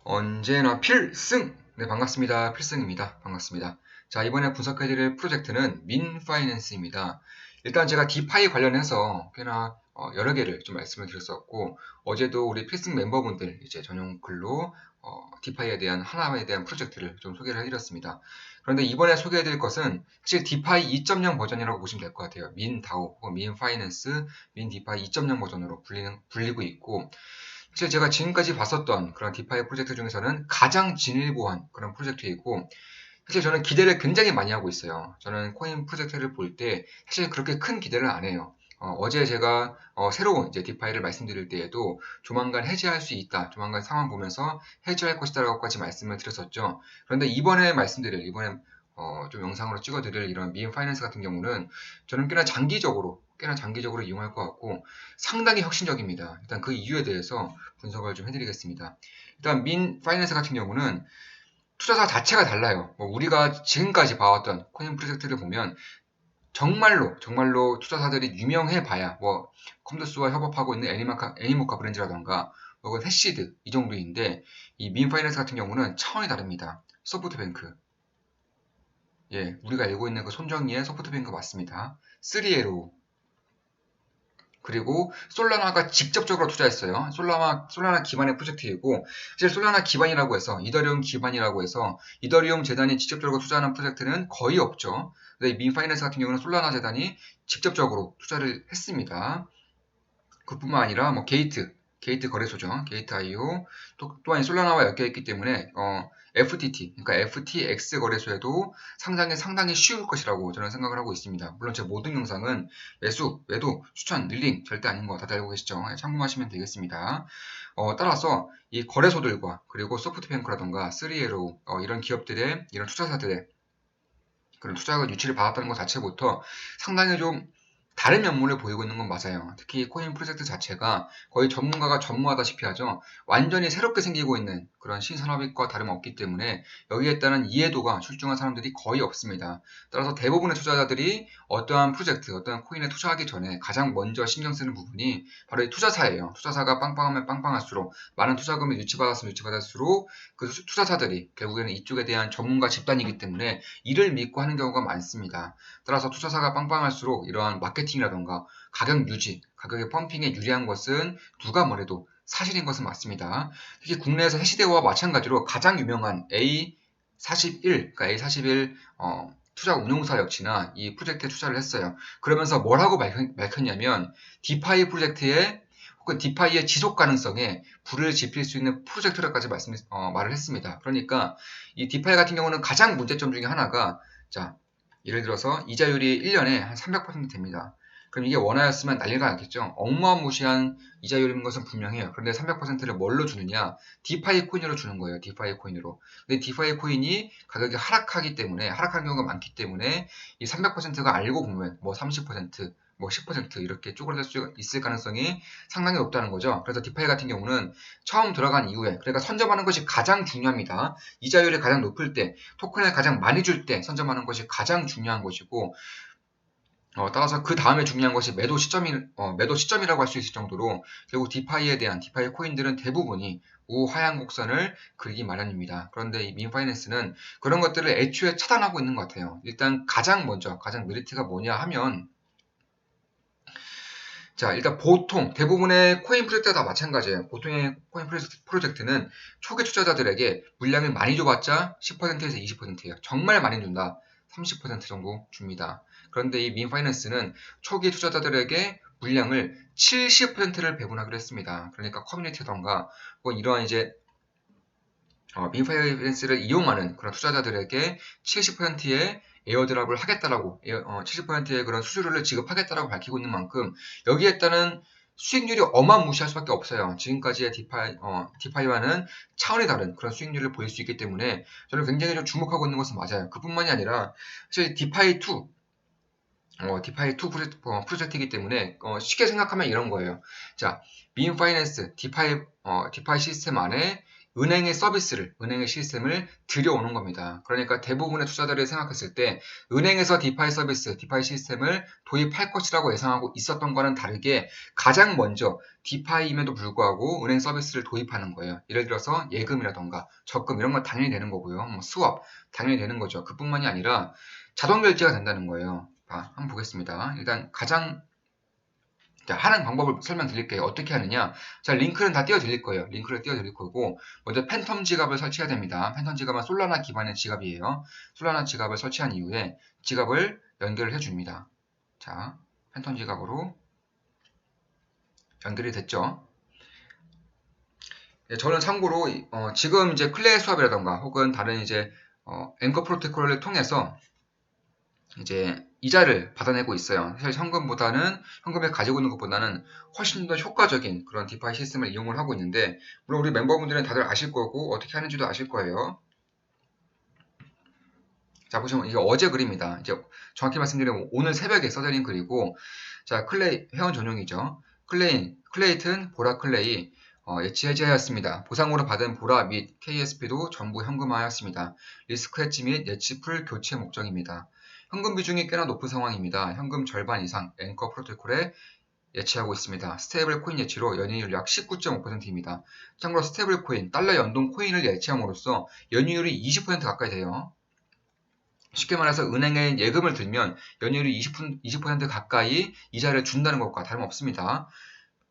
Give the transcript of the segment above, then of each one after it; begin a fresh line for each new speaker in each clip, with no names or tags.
언제나 필승! 네, 반갑습니다. 필승입니다. 반갑습니다. 자, 이번에 분석해드릴 프로젝트는 민파이낸스입니다. 일단 제가 디파이 관련해서 꽤나 여러 개를 좀 말씀을 드렸었고, 어제도 우리 필승 멤버분들 이제 전용 글로 디파이에 대한 하나에 대한 프로젝트를 좀 소개를 해드렸습니다. 그런데 이번에 소개해드릴 것은 사실 디파이 2.0 버전이라고 보시면 될 것 같아요. 민다오, 혹은 민파이낸스, 민디파이 2.0 버전으로 불리고 있고, 사실 제가 지금까지 봤었던 그런 디파이 프로젝트 중에서는 가장 진일보한 그런 프로젝트이고, 사실 저는 기대를 굉장히 많이 하고 있어요. 저는 코인 프로젝트를 볼 때 사실 그렇게 큰 기대를 안 해요. 제 제가 새로운 이제 디파이를 말씀드릴 때에도 조만간 해지할 수 있다, 조만간 상황 보면서 해지할 것이다라고까지 말씀을 드렸었죠. 그런데 이번에 좀 영상으로 찍어드릴 이런 미인 파이낸스 같은 경우는 저는 꽤나 장기적으로 이용할 것 같고 상당히 혁신적입니다. 일단 그 이유에 대해서 분석을 좀 해드리겠습니다. 일단 민 파이낸스 같은 경우는 투자사 자체가 달라요. 우리가 지금까지 봐왔던 코인 프로젝트를 보면 정말로 투자사들이 유명해 봐야 컴더스와 협업하고 있는 애니모카 브랜드라던가 혹은 해시드 이 정도인데 이 민파이낸스 같은 경우는 차원이 다릅니다. 소프트뱅크, 예, 우리가 알고 있는 그 손정희의 소프트뱅크 맞습니다. 3L 그리고 솔라나가 직접적으로 투자했어요. 솔라나 기반의 프로젝트이고, 사실 솔라나 기반이라고 해서, 이더리움 기반이라고 해서, 이더리움 재단이 직접적으로 투자하는 프로젝트는 거의 없죠. 근데 민파이낸스 같은 경우는 솔라나 재단이 직접적으로 투자를 했습니다. 그뿐만 아니라 게이트 거래소죠. 게이트 IO 또한 솔라나와 엮여있기 때문에 FTT, 그러니까 FTX 거래소에도 상당히 쉬울 것이라고 저는 생각을 하고 있습니다. 물론 제 모든 영상은 매도, 추천, 릴링 절대 아닌 거 다들 알고 계시죠? 참고하시면 되겠습니다. 따라서 이 거래소들과 그리고 소프트뱅크라던가 3L 이런 기업들의 이런 투자사들의 그런 투자가 유치를 받았다는 것 자체부터 상당히 좀 다른 면모를 보이고 있는 건 맞아요. 특히 코인 프로젝트 자체가 거의 전문가가 전무하다시피 하죠. 완전히 새롭게 생기고 있는 그런 신산업과 다름없기 때문에 여기에 따른 이해도가 출중한 사람들이 거의 없습니다. 따라서 대부분의 투자자들이 어떠한 프로젝트, 어떠한 코인에 투자하기 전에 가장 먼저 신경 쓰는 부분이 바로 이 투자사예요. 투자사가 빵빵하면 빵빵할수록 많은 투자금을 유치받았으면 유치받을수록 그 투자사들이 결국에는 이쪽에 대한 전문가 집단이기 때문에 이를 믿고 하는 경우가 많습니다. 따라서 투자사가 빵빵할수록 이러한 마케팅이라던가 가격 유지, 가격의 펌핑에 유리한 것은 누가 뭐래도 사실인 것은 맞습니다. 특히 국내에서 해시대와 마찬가지로 가장 유명한 A41, 그러니까 A41 투자 운용사 역시나 이 프로젝트에 투자를 했어요. 그러면서 뭐라고 밝혔냐면 디파이 프로젝트에 혹은 디파이의 지속 가능성에 불을 지필 수 있는 프로젝트라까지 말을 했습니다. 그러니까 이 디파이 같은 경우는 가장 문제점 중에 하나가 자, 예를 들어서 이자율이 1년에 한 300% 됩니다. 그럼 이게 원화였으면 난리가 났겠죠. 어마무시한 이자율인 것은 분명해요. 그런데 300%를 뭘로 주느냐? 디파이 코인으로 주는 거예요. 디파이 코인으로. 근데 디파이 코인이 가격이 하락한 경우가 많기 때문에 이 300%가 알고 보면 30%, 10% 이렇게 쪼그라들 수 있을 가능성이 상당히 높다는 거죠. 그래서 디파이 같은 경우는 처음 들어간 이후에, 그러니까 선점하는 것이 가장 중요합니다. 이자율이 가장 높을 때, 토큰을 가장 많이 줄 때 선점하는 것이 가장 중요한 것이고, 따라서 그 다음에 중요한 것이 매도 시점이라고 할 수 있을 정도로 결국 디파이 코인들은 대부분이 우하향 곡선을 그리기 마련입니다. 그런데 이 민파이낸스는 그런 것들을 애초에 차단하고 있는 것 같아요. 일단 가장 메리트가 뭐냐 하면 자, 일단 대부분의 코인 프로젝트가 다 마찬가지예요. 보통의 코인 프로젝트는 초기 투자자들에게 물량을 많이 줘봤자 10%에서 20%예요. 정말 많이 준다. 30% 정도 줍니다. 그런데 이 민파이낸스는 초기 투자자들에게 물량을 70%를 배분하기로 했습니다. 그러니까 커뮤니티던가 혹은 이러한 이제 민파이낸스를 이용하는 그런 투자자들에게 70%의 에어드랍을 하겠다라고 70%의 그런 수수료를 지급하겠다라고 밝히고 있는 만큼 여기에 따른 수익률이 어마무시할 수밖에 없어요. 지금까지의 디파이와는 차원이 다른 그런 수익률을 보일 수 있기 때문에 저는 굉장히 좀 주목하고 있는 것은 맞아요. 그뿐만이 아니라 사실 디파이2 프로젝트이기 때문에 쉽게 생각하면 이런 거예요. 자, 민파이낸스 디파이 시스템 안에 은행의 서비스를, 은행의 시스템을 들여오는 겁니다. 그러니까 대부분의 투자자들이 생각했을 때 은행에서 디파이 서비스, 디파이 시스템을 도입할 것이라고 예상하고 있었던 거는 다르게 가장 먼저 디파이임에도 불구하고 은행 서비스를 도입하는 거예요. 예를 들어서 예금이라던가 적금 이런 건 당연히 되는 거고요. 뭐 수업 당연히 되는 거죠. 그뿐만이 아니라 자동 결제가 된다는 거예요. 한번 보겠습니다. 일단 가장 하는 방법을 설명드릴게요. 어떻게 하느냐? 자, 링크는 다 띄워드릴 거예요. 링크를 띄워드릴 거고, 먼저 팬텀 지갑을 설치해야 됩니다. 팬텀 지갑은 솔라나 기반의 지갑이에요. 솔라나 지갑을 설치한 이후에 지갑을 연결을 해줍니다. 자, 팬텀 지갑으로 연결이 됐죠. 저는 참고로 지금 이제 클레이 수압이라던가 혹은 다른 이제 앵커 프로토콜을 통해서 이제 이자를 받아내고 있어요. 사실 현금을 가지고 있는 것보다는 훨씬 더 효과적인 그런 디파이 시스템을 이용을 하고 있는데, 물론 우리 멤버분들은 다들 아실 거고 어떻게 하는지도 아실 거예요. 자, 보시면 이게 어제 글입니다. 이제 정확히 말씀드리면 오늘 새벽에 써드린 글이고, 자, 클레이 회원 전용이죠. 클레이튼 보라 클레이 예치 해지하였습니다. 보상으로 받은 보라 및 KSP도 전부 현금화하였습니다. 리스크 해지 및 예치 풀 교체 목적입니다. 현금 비중이 꽤나 높은 상황입니다. 현금 절반 이상 앵커 프로토콜에 예치하고 있습니다. 스테이블 코인 예치로 연이율 약 19.5%입니다. 참고로 스테이블 코인, 달러 연동 코인을 예치함으로써 연이율이 20% 가까이 돼요. 쉽게 말해서 은행에 예금을 들면 연이율이 20% 가까이 이자를 준다는 것과 다름없습니다.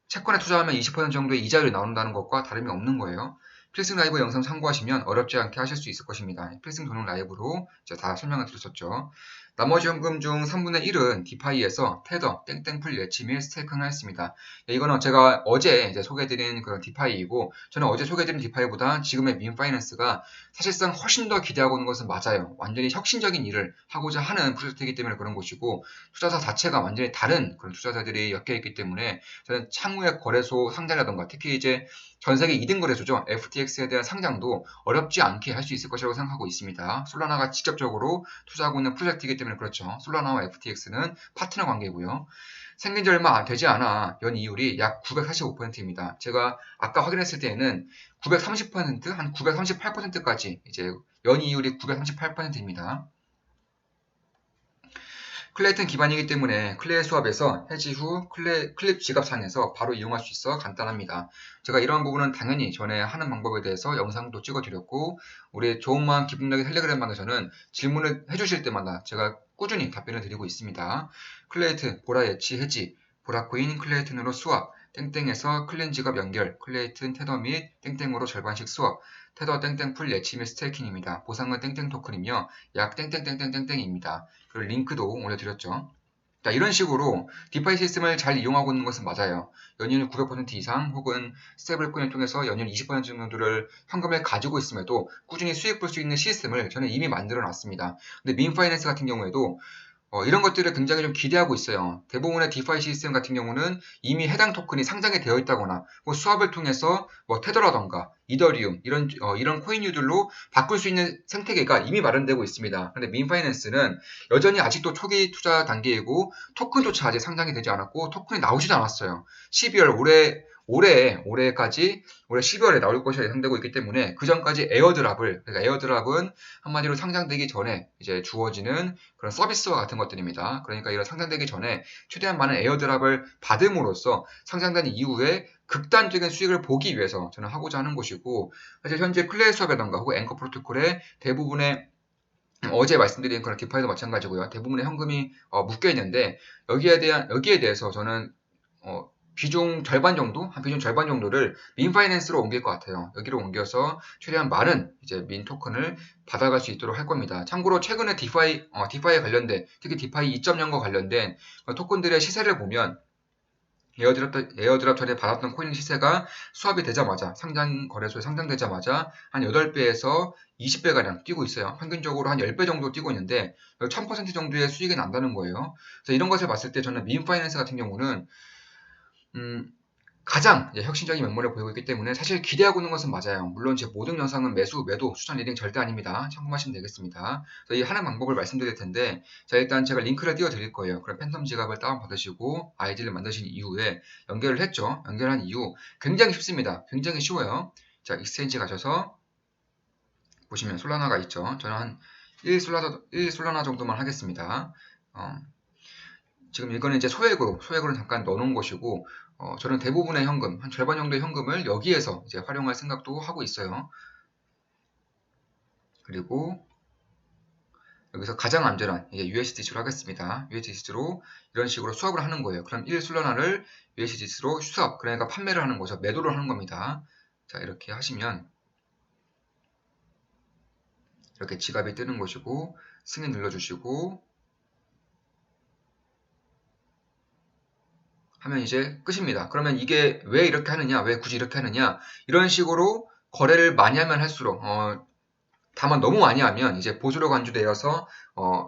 채권에 투자하면 20% 정도의 이자율이 나온다는 것과 다름이 없는 거예요. 필승 라이브 영상 참고하시면 어렵지 않게 하실 수 있을 것입니다. 필승 전용 라이브로 이제 다 설명을 드렸었죠. 나머지 현금 중 3분의 1은 디파이에서 테더, 땡땡풀 예치 및 스테이킹을 했습니다. 이거는 제가 어제 이제 소개해드린 그런 디파이이고, 저는 어제 소개해드린 디파이보다 지금의 민파이낸스가 사실상 훨씬 더 기대하고 있는 것은 맞아요. 완전히 혁신적인 일을 하고자 하는 프로젝트이기 때문에 그런 것이고, 투자사 자체가 완전히 다른 그런 투자자들이 엮여있기 때문에 저는 향후의 거래소 상장이라던가 특히 이제 전 세계 2등 거래소죠. FTX에 대한 상장도 어렵지 않게 할 수 있을 것이라고 생각하고 있습니다. 솔라나가 직접적으로 투자하고 있는 프로젝트이기 때문에 그렇죠. 솔라나와 FTX는 파트너 관계고요. 생긴 지 얼마 되지 않아 연이율이 약 945%입니다. 제가 아까 확인했을 때에는 930%, 한 938%까지 이제 연이율이 938%입니다. 클레이튼 기반이기 때문에 클레이 수압에서 해지 후 클립 지갑상에서 바로 이용할 수 있어 간단합니다. 제가 이러한 부분은 당연히 전에 하는 방법에 대해서 영상도 찍어드렸고, 우리 좋은 마음 기쁨나게 텔레그램 방에서는 질문을 해주실 때마다 제가 꾸준히 답변을 드리고 있습니다. 클레이튼, 보라 예치 해지, 보라코인 클레이튼으로 수압, 땡땡에서 클린 지갑 연결, 클레이튼 테더 및 땡땡으로 절반씩 수압, 테더 땡땡 풀 예치 및 스테이킹입니다. 보상은 땡땡 토큰이며 약 땡땡땡땡땡땡입니다. 그리고 링크도 올려드렸죠. 자, 이런 식으로 디파이 시스템을 잘 이용하고 있는 것은 맞아요. 연이율 900% 이상 혹은 스테이블 코인을 통해서 연이율 20% 정도를 현금을 가지고 있음에도 꾸준히 수익 볼 수 있는 시스템을 저는 이미 만들어 놨습니다. 근데 민파이낸스 같은 경우에도 이런 것들을 굉장히 좀 기대하고 있어요. 대부분의 디파이 시스템 같은 경우는 이미 해당 토큰이 상장이 되어 있다거나 뭐 수합을 통해서 뭐 테더라던가 이더리움 이런 코인류들로 바꿀 수 있는 생태계가 이미 마련되고 있습니다. 그런데 민파이낸스는 여전히 아직도 초기 투자 단계이고 토큰조차 아직 상장이 되지 않았고 토큰이 나오지도 않았어요. 12월 올해까지 올해 12월에 나올 것이 예상되고 있기 때문에 그 전까지 그러니까 에어드랍은 한마디로 상장되기 전에 이제 주어지는 그런 서비스와 같은 것들입니다. 그러니까 이런 상장되기 전에 최대한 많은 에어드랍을 받음으로써 상장된 이후에 극단적인 수익을 보기 위해서 저는 하고자 하는 것이고, 사실 현재 클레이 수업이라던가 혹은 앵커 프로토콜의 대부분의 어제 말씀드린 그런 디파이도 마찬가지고요. 대부분의 현금이 묶여 있는데 여기에 대해서 저는 비중 절반 정도를 민파이낸스로 옮길 것 같아요. 여기로 옮겨서 최대한 많은 이제 민 토큰을 받아갈 수 있도록 할 겁니다. 참고로 최근에 디파이에 관련된, 특히 디파이 2.0과 관련된 토큰들의 시세를 보면 에어드랍 전에 받았던 코인 시세가 수합이 되자마자 거래소에 상장되자마자 한 8배에서 20배가량 뛰고 있어요. 평균적으로 한 10배 정도 뛰고 있는데 1000% 정도의 수익이 난다는 거예요. 그래서 이런 것을 봤을 때 저는 민파이낸스 같은 경우는 가장 혁신적인 면모를 보이고 있기 때문에 사실 기대하고 있는 것은 맞아요. 물론 제 모든 영상은 매도, 추천, 리딩 절대 아닙니다. 참고하시면 되겠습니다. 이 하는 방법을 말씀드릴 텐데, 자, 일단 제가 링크를 띄워드릴 거예요. 그럼 팬텀 지갑을 다운받으시고 아이디를 만드신 이후에 연결을 했죠. 연결한 이후 굉장히 쉽습니다. 굉장히 쉬워요. 자, 익스체인지 가셔서 보시면 솔라나가 있죠. 저는 한 1솔라나 정도만 하겠습니다. 지금 이거는 이제 소액으로 잠깐 넣어놓은 것이고, 저는 대부분의 현금, 한 절반 정도의 현금을 여기에서 이제 활용할 생각도 하고 있어요. 그리고 여기서 가장 안전한 이제 USDC로 하겠습니다. USDC로 이런 식으로 수합을 하는 거예요. 그럼 1솔라나를 USDC로 수합, 그러니까 판매를 하는 거죠. 매도를 하는 겁니다. 자, 이렇게 하시면 이렇게 지갑이 뜨는 것이고, 승인 눌러주시고 하면 이제 끝입니다. 그러면 이게 왜 이렇게 하느냐, 왜 굳이 이렇게 하느냐, 이런 식으로 거래를 많이 하면 할수록 다만 너무 많이 하면 이제 보조로 간주되어서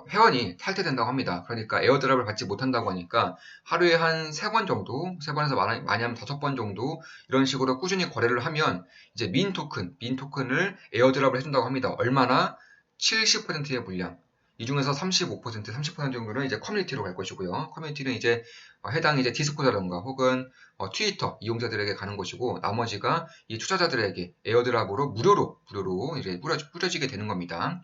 회원이 탈퇴된다고 합니다. 그러니까 에어드랍을 받지 못한다고 하니까 하루에 한 3번 정도, 3번에서 많이 하면 5번 정도 이런 식으로 꾸준히 거래를 하면 이제 민 토큰을 에어드랍을 해준다고 합니다. 얼마나? 70%의 물량. 이 중에서 35%, 30% 정도는 이제 커뮤니티로 갈 것이고요. 커뮤니티는 이제 해당 이제 디스코드라던가 혹은 트위터 이용자들에게 가는 것이고, 나머지가 이 투자자들에게 에어드랍으로 무료로 이제 뿌려지게 되는 겁니다.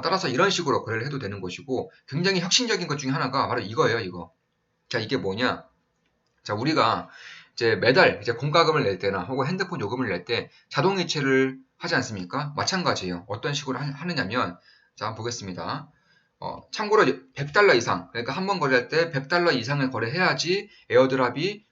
따라서 이런 식으로 거래를 해도 되는 것이고, 굉장히 혁신적인 것 중에 하나가 바로 이거예요, 이거. 자, 이게 뭐냐? 자, 우리가 이제 매달 이제 공과금을 낼 때나 혹은 핸드폰 요금을 낼 때 자동이체를 하지 않습니까? 마찬가지예요. 어떤 식으로 하느냐면, 자, 한번 보겠습니다. 참고로 100달러 이상, 그러니까 한 번 거래할 때 100달러 이상을 거래해야지 에어드랍이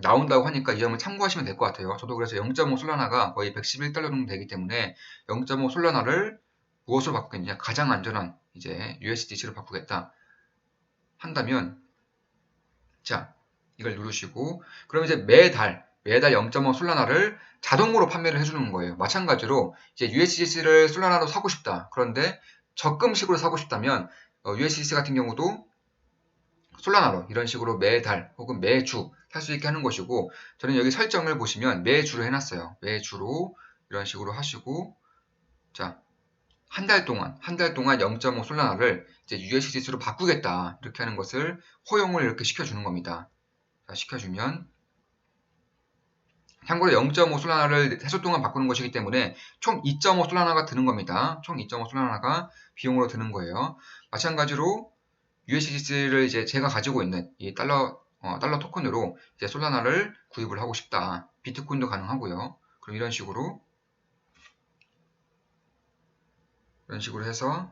나온다고 하니까 이 점을 참고하시면 될 것 같아요. 저도 그래서 0.5 솔라나가 거의 111달러 정도 되기 때문에 0.5 솔라나를 무엇으로 바꾸겠냐? 가장 안전한 이제 USDC로 바꾸겠다 한다면, 자, 이걸 누르시고, 그럼 이제 매달 0.5 솔라나를 자동으로 판매를 해주는 거예요. 마찬가지로 이제 USDC를 솔라나로 사고 싶다. 그런데 적금식으로 사고 싶다면 USDC 같은 경우도 솔라나로 이런 식으로 매달 혹은 매주 살 수 있게 하는 것이고, 저는 여기 설정을 보시면 매주로 해놨어요. 매주로 이런 식으로 하시고, 자, 한 달 동안 0.5 솔라나를 이제 USDC로 바꾸겠다 이렇게 하는 것을 허용을 이렇게 시켜주는 겁니다. 자, 시켜주면, 참고로 0.5 솔라나를 3주 동안 바꾸는 것이기 때문에 총 2.5 솔라나가 드는 겁니다. 총 2.5 솔라나가 비용으로 드는 거예요. 마찬가지로 USDC를 이제 제가 가지고 있는 이 달러 토큰으로 이제 솔라나를 구입을 하고 싶다. 비트코인도 가능하고요. 그럼 이런 식으로 해서,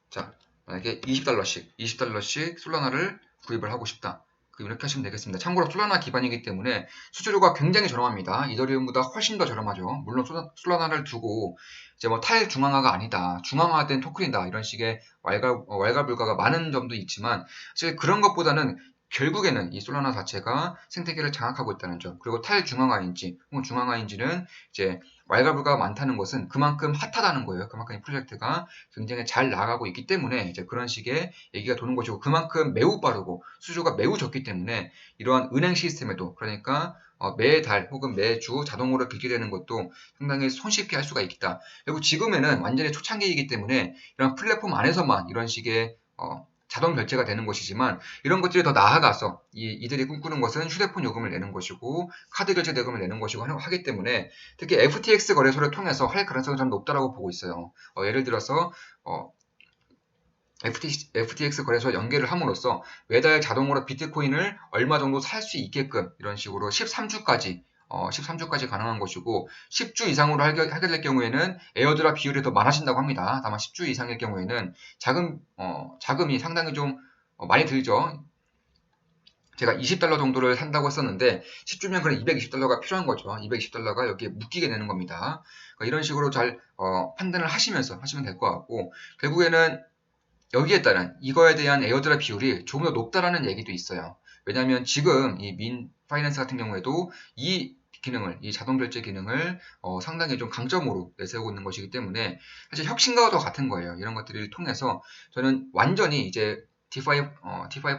자, 만약에 20달러씩 솔라나를 구입을 하고 싶다. 이렇게 하시면 되겠습니다. 참고로 솔라나 기반이기 때문에 수수료가 굉장히 저렴합니다. 이더리움보다 훨씬 더 저렴하죠. 물론 솔라나를 두고 이제 뭐 탈중앙화가 아니다, 중앙화된 토큰이다 이런 식의 왈가불가가 많은 점도 있지만, 사실 그런 것보다는 결국에는 이 솔라나 자체가 생태계를 장악하고 있다는 점, 그리고 탈중앙화인지 혹은 중앙화인지는 이제 왈가불가가 많다는 것은 그만큼 핫하다는 거예요. 그만큼 이 프로젝트가 굉장히 잘 나가고 있기 때문에 이제 그런 식의 얘기가 도는 것이고, 그만큼 매우 빠르고 수주가 매우 적기 때문에 이러한 은행 시스템에도, 그러니까 매달 혹은 매주 자동으로 빌게 되는 것도 상당히 손쉽게 할 수가 있다. 그리고 지금에는 완전히 초창기이기 때문에 이런 플랫폼 안에서만 이런 식의 자동 결제가 되는 것이지만, 이런 것들이 더 나아가서 이들이 꿈꾸는 것은 휴대폰 요금을 내는 것이고 카드 결제 대금을 내는 것이고 하기 때문에 특히 FTX 거래소를 통해서 할 가능성이 좀 높다고 보고 있어요. 예를 들어서 FTX 거래소와 연계를 함으로써 매달 자동으로 비트코인을 얼마 정도 살 수 있게끔 이런 식으로 13주까지 가능한 것이고, 10주 이상으로 하게 될 경우에는 에어드랍 비율이 더 많아진다고 합니다. 다만 10주 이상일 경우에는 자금이 상당히 좀 많이 들죠. 제가 20달러 정도를 산다고 했었는데 10주면 그럼 220달러가 필요한 거죠. 220달러가 여기에 묶이게 되는 겁니다. 그러니까 이런 식으로 잘 판단을 하시면 될 것 같고, 결국에는 여기에 따른 이거에 대한 에어드랍 비율이 조금 더 높다라는 얘기도 있어요. 왜냐하면 지금 이 민 파이낸스 같은 경우에도 이 자동 결제 기능을 상당히 좀 강점으로 내세우고 있는 것이기 때문에 사실 혁신과도 같은 거예요. 이런 것들을 통해서 저는 완전히 이제 디파이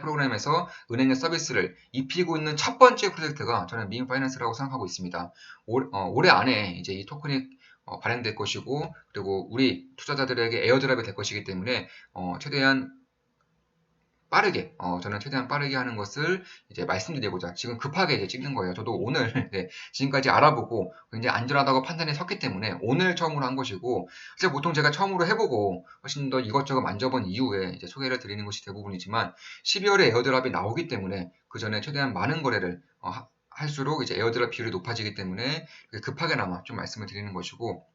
프로그램에서 은행의 서비스를 입히고 있는 첫 번째 프로젝트가 저는 민 파이낸스라고 생각하고 있습니다. 올해 안에 이제 이 토큰이 발행될 것이고, 그리고 우리 투자자들에게 에어드랍이 될 것이기 때문에 최대한 빠르게, 저는 최대한 빠르게 하는 것을 이제 말씀드리고자 지금 급하게 이제 찍는 거예요. 저도 오늘, 네, 지금까지 알아보고 굉장히 안전하다고 판단이 섰기 때문에 오늘 처음으로 한 것이고, 사실 보통 제가 처음으로 해보고 훨씬 더 이것저것 만져본 이후에 이제 소개를 드리는 것이 대부분이지만 12월에 에어드랍이 나오기 때문에 그 전에 최대한 많은 거래를 할수록 이제 에어드랍 비율이 높아지기 때문에 급하게나마 좀 말씀을 드리는 것이고,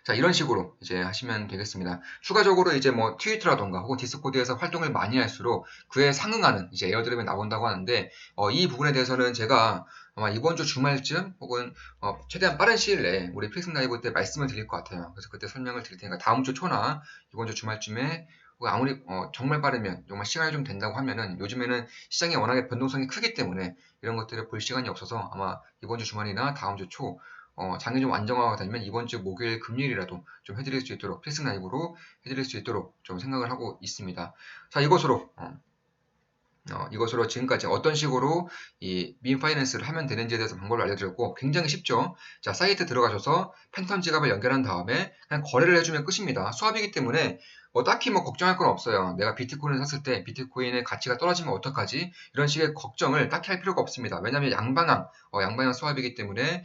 자, 이런 식으로 이제 하시면 되겠습니다. 추가적으로 이제 뭐 트위터라던가 혹은 디스코드에서 활동을 많이 할수록 그에 상응하는 이제 에어드랍이 나온다고 하는데, 이 부분에 대해서는 제가 아마 이번 주 주말쯤 혹은 최대한 빠른 시일 내에 우리 필승 라이브 때 말씀을 드릴 것 같아요. 그래서 그때 설명을 드릴 테니까 다음 주 초나 이번 주 주말쯤에 혹은 아무리 정말 빠르면 정말 시간이 좀 된다고 하면은, 요즘에는 시장이 워낙에 변동성이 크기 때문에 이런 것들을 볼 시간이 없어서 아마 이번 주 주말이나 다음 주 초 장이 좀 안정화가 되면 이번 주 목요일 금요일이라도 좀 해드릴 수 있도록, 필승 라이브로 해드릴 수 있도록 좀 생각을 하고 있습니다. 자, 이것으로 지금까지 어떤 식으로 이 민파이낸스를 하면 되는지에 대해서 방법을 알려드렸고, 굉장히 쉽죠. 자, 사이트 들어가셔서 팬텀 지갑을 연결한 다음에 그냥 거래를 해주면 끝입니다. 수압이기 때문에 딱히 뭐 걱정할 건 없어요. 내가 비트코인을 샀을 때 비트코인의 가치가 떨어지면 어떡하지? 이런 식의 걱정을 딱히 할 필요가 없습니다. 왜냐하면 양방향 수압이기 때문에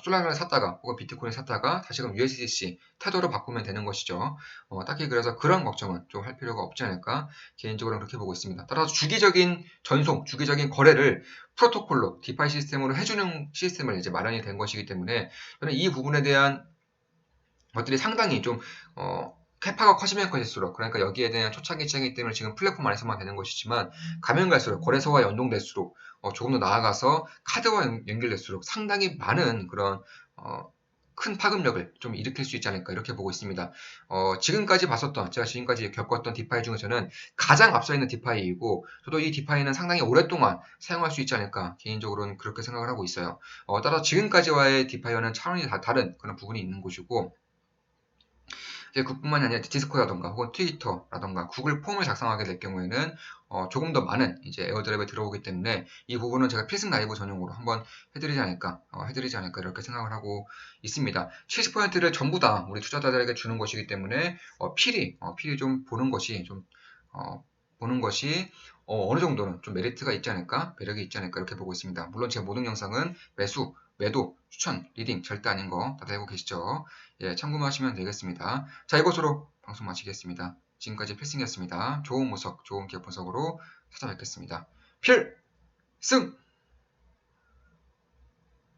솔라나를 샀다가 혹은 비트코인을 샀다가 다시금 USDC 태도로 바꾸면 되는 것이죠. 딱히 그래서 그런 걱정은 좀 할 필요가 없지 않을까, 개인적으로는 그렇게 보고 있습니다. 따라서 주기적인 전송, 주기적인 거래를 프로토콜로 디파이 시스템으로 해주는 시스템을 이제 마련이 된 것이기 때문에 저는 이 부분에 대한 것들이 상당히 좀 캐파가 커지면 커질수록, 그러니까 여기에 대한 초창기 시장이기 때문에 지금 플랫폼 안에서만 되는 것이지만 가면 갈수록 거래소와 연동될수록 조금 더 나아가서 카드와 연결될수록 상당히 많은 그런 큰 파급력을 좀 일으킬 수 있지 않을까, 이렇게 보고 있습니다. 제가 지금까지 겪었던 디파이 중에서는 가장 앞서 있는 디파이이고, 저도 이 디파이는 상당히 오랫동안 사용할 수 있지 않을까, 개인적으로는 그렇게 생각을 하고 있어요. 따라서 지금까지와의 디파이와는 차원이 다른 그런 부분이 있는 곳이고, 그뿐만이 아니라 디스코드라던가 혹은 트위터라던가 구글 폼을 작성하게 될 경우에는 조금 더 많은 이제 에어드랍에 들어오기 때문에 이 부분은 제가 필승 라이브 전용으로 한번 해드리지 않을까 이렇게 생각을 하고 있습니다. 70%를 전부 다 우리 투자자들에게 주는 것이기 때문에 필히 좀 보는 것이 어느 정도는 좀 메리트가 있지 않을까, 매력이 있지 않을까, 이렇게 보고 있습니다. 물론 제 모든 영상은 매도, 추천, 리딩 절대 아닌 거 다들 알고 계시죠? 예, 참고만 하시면 되겠습니다. 자, 이것으로 방송 마치겠습니다. 지금까지 필승이었습니다. 좋은 분석, 좋은 기업 분석으로 찾아뵙겠습니다. 필승!